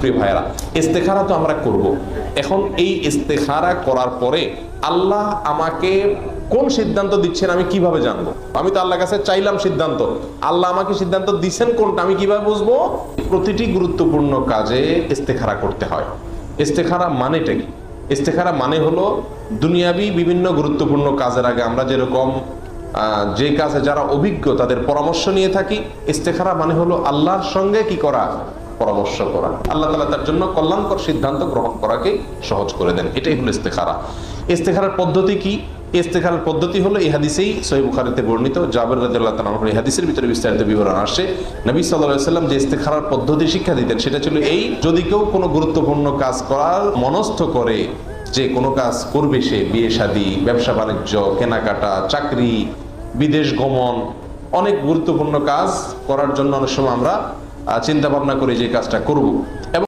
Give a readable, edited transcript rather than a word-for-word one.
প্রিয় ভাইয়েরা, ইস্তেখারা তো আমরা করব। এখন এই ইস্তেখারা করার পরে আল্লাহ আমাকে কোন সিদ্ধান্ত দিচ্ছেন আমি কিভাবে জানবো? আমি তো আল্লাহর কাছে চাইলাম সিদ্ধান্ত, আল্লাহ আমাকে সিদ্ধান্ত দিচ্ছেন কোনটা আমি কিভাবে বুঝবো? প্রতিটি গুরুত্বপূর্ণ কাজে ইস্তেখারা করতে হয়। ইস্তেখারা মানেটা কি? ইস্তেখারা মানে হলো দুনিয়াবি বিভিন্ন গুরুত্বপূর্ণ কাজের আগে আমরা যেরকম যে কাজে যারা অভিজ্ঞ তাদের পরামর্শ নিয়ে থাকি, ইস্তেখারা মানে হলো আল্লাহর সঙ্গে কি করা? পরামর্শ করা। আল্লাহ তাআলা তার জন্য কল্যাণকর সিদ্ধান্ত গ্রহণ করাকে সহজ করে দেন। এটাই হলো ইস্তেখারা। ইস্তেখারার পদ্ধতি কি? ইস্তেখারার পদ্ধতি হলো এই হাদিসেই সহিহ বুখারীতে বর্ণিত, জাবের রাদিয়াল্লাহু তাআলা এই হাদিসের ভিতরে বিস্তারিত বিবরণ আসে। নবী সাল্লাল্লাহু আলাইহি ওয়াসাল্লাম যে ইস্তেখারার পদ্ধতি শিক্ষা দিতেন সেটা ছিল এই: যদি কেউ কোনো গুরুত্বপূর্ণ কাজ করার মনস্থ করে, যে কোনো কাজ করবে, সে বিয়ে শাদী, ব্যবসা বাণিজ্য, কেনাকাটা, চাকরি, বিদেশ গমন, অনেক গুরুত্বপূর্ণ কাজ করার জন্য অনেক সময় আমরা চিন্তা ভাবনা করি যে কাজটা করব।